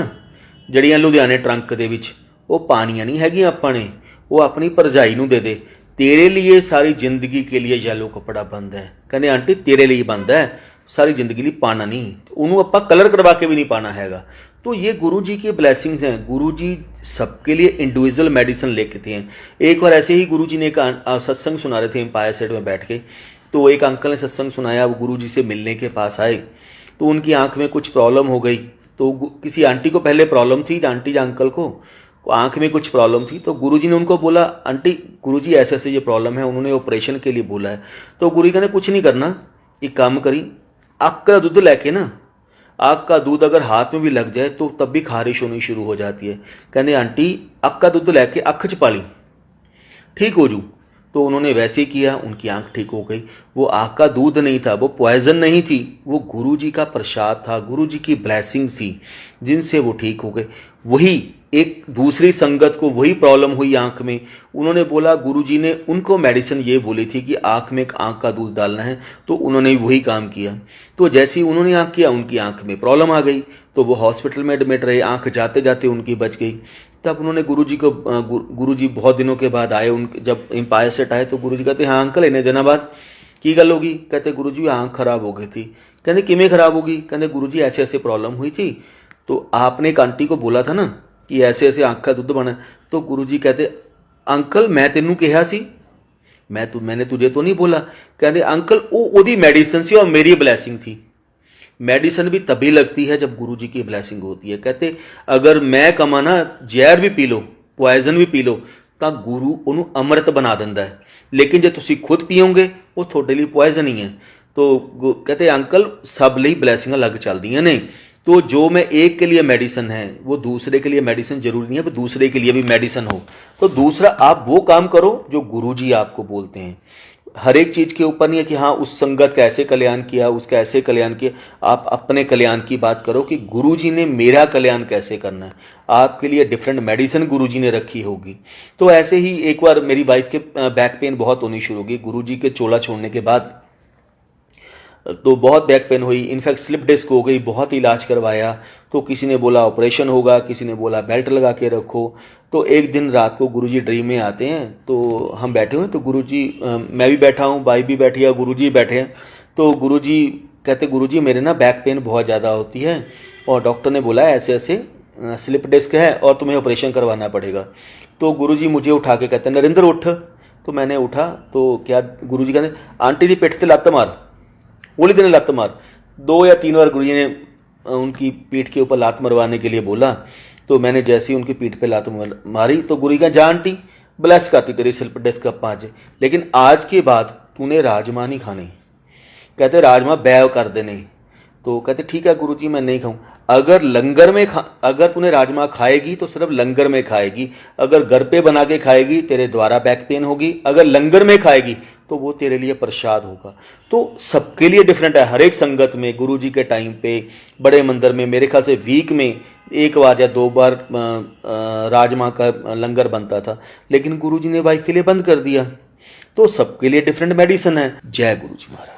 जड़ियाँ लुधियाने ट्रंक दे विच, वो पानियां नहीं हैगियां आपां ने, वो अपनी भरजाई नूं दे दे, तेरे लिए सारी जिंदगी के लिए येलो कपड़ा बंद है। कहते आंटी तेरे लिए बंद है, सारी जिंदगी लिए पाना नहीं, उन्होंने अपा कलर करवा के भी नहीं पाना हैगा। तो ये गुरु जी की ब्लैसिंग्स हैं। गुरु जी सबके लिए इंडिविजुअल मेडिसिन लेके हैं। एक बार ऐसे ही गुरु जी ने एक सत्संग सुना रहे थे एम्पायर सेट में बैठ के, तो एक अंकल ने सत्संग सुनाया, वो गुरु जी से मिलने के पास आए तो उनकी आंख में कुछ प्रॉब्लम हो गई। तो किसी आंटी को पहले प्रॉब्लम थी, आंटी या अंकल को आंख में कुछ प्रॉब्लम थी। तो गुरुजी ने उनको बोला आंटी गुरुजी ऐसे ऐसे ये प्रॉब्लम है, उन्होंने ऑपरेशन के लिए बोला है। तो गुरु जी कहने कुछ नहीं करना, एक काम करी, आग का दूध लेके ना, आग का दूध अगर हाथ में भी लग जाए तो तब भी खारिश होनी शुरू हो जाती है। कहने आंटी आग का दूध लेके अख च पाली, ठीक हो जू। तो उन्होंने वैसे किया, उनकी आंख ठीक हो गई। वो आग का दूध नहीं था, वो पॉइजन नहीं थी, वो गुरु जी का प्रसाद था, गुरु जी की ब्लेसिंग थी जिनसे वो ठीक हो गए। वही एक दूसरी संगत को वही प्रॉब्लम हुई आंख में, उन्होंने बोला गुरुजी ने उनको मेडिसिन ये बोली थी कि आंख में आंख का दूध डालना है, तो उन्होंने वही काम किया। तो जैसे ही उन्होंने आंख किया, उनकी आंख में प्रॉब्लम आ गई, तो वो हॉस्पिटल में एडमिट रहे, आंख जाते जाते उनकी बच गई। तब उन्होंने गुरुजी को, गुरुजी बहुत दिनों के बाद आए, उनके जब एम्पायर सेट आए तो गुरुजी कहते हाँ अंकल इन्हें दिनों बाद की गल होगी। कहते गुरुजी आंख खराब हो गई थी। कहते किमें खराब होगी? कहते गुरुजी ऐसे ऐसे प्रॉब्लम हुई थी, तो आपने एक आंटी को बोला था ना कि ऐसे ऐसे आंख का दुध बना। तो गुरुजी कहते अंकल मैं तेनू कहा सी, मैंने तुझे तो नहीं बोला। कहते अंकल वो ओदी मेडिसिन सी और मेरी ब्लैसिंग थी। मेडिसिन भी तभी लगती है जब गुरु जी की ब्लैसिंग होती है। कहते अगर मैं कमा ना जहर भी पी लो, पॉइजन भी पी लो, तो गुरु उन्होंने अमृत बना देंदा है, लेकिन जो तुसी खुद पीओगे वो थोड़े लिए पॉइजन ही है। तो कहते अंकल सब ਲਈ ब्लैसिंग लग चलदियां ने, तो जो मैं एक के लिए मेडिसिन है वो दूसरे के लिए मेडिसिन जरूरी नहीं है, दूसरे के लिए भी मेडिसिन हो। तो दूसरा आप वो काम करो जो गुरु जी आपको बोलते हैं। हर एक चीज़ के ऊपर नहीं है कि हाँ उस संगत का ऐसे कल्याण किया, उसका ऐसे कल्याण किया। आप अपने कल्याण की बात करो कि गुरुजी ने मेरा कल्याण कैसे करना है। आपके लिए डिफरेंट मेडिसिन गुरुजी ने रखी होगी। तो ऐसे ही एक बार मेरी वाइफ के बैक पेन बहुत होनी शुरू हो गई गुरुजी के चोला छोड़ने के बाद, तो बहुत बैक पेन हुई, इनफैक्ट स्लिप डिस्क हो गई, बहुत इलाज करवाया। तो किसी ने बोला ऑपरेशन होगा, किसी ने बोला बेल्ट लगा के रखो। तो एक दिन रात को गुरुजी ड्रीम में आते हैं, तो हम बैठे हुए, तो गुरुजी, मैं भी बैठा हूँ, भाई भी बैठी है, गुरुजी बैठे हैं। तो गुरुजी कहते गुरुजी मेरे ना बैक पेन बहुत ज़्यादा होती है और डॉक्टर ने बोला ऐसे ऐसे स्लिप डिस्क है और तुम्हें ऑपरेशन करवाना पड़ेगा। तो गुरुजी मुझे उठा के कहते नरेंद्र उठ। तो मैंने उठा, तो क्या गुरुजी कहते आंटी दी पिठ ते लत्त मार, बोली दिन लत मार। 2 या 3 बार गुरुजी ने उनकी पीठ के ऊपर लात मरवाने के लिए बोला। तो मैंने जैसे ही उनकी पीठ पे लात मारी तो गुरुजी का जा आंटी ब्लेस करती तेरी स्लिप डिस्क अब आज, लेकिन आज के बाद तूने राजमा नहीं खाने। कहते राजमा बैव कर देने। तो कहते ठीक है गुरुजी मैं नहीं खाऊं। अगर लंगर में अगर तूने राजमा खाएगी तो सिर्फ लंगर में खाएगी, अगर घर पे बना के खाएगी तेरे द्वारा बैक पेन होगी, अगर लंगर में खाएगी तो वो तेरे लिए प्रसाद होगा। तो सबके लिए डिफरेंट है। हर एक संगत में गुरु जी के टाइम पे बड़े मंदिर में मेरे ख्याल से वीक में 1 बार या 2 बार राजमा का लंगर बनता था, लेकिन गुरु जी ने वाइफ के लिए बंद कर दिया। तो सबके लिए डिफरेंट मेडिसिन है। जय गुरु जी महाराज।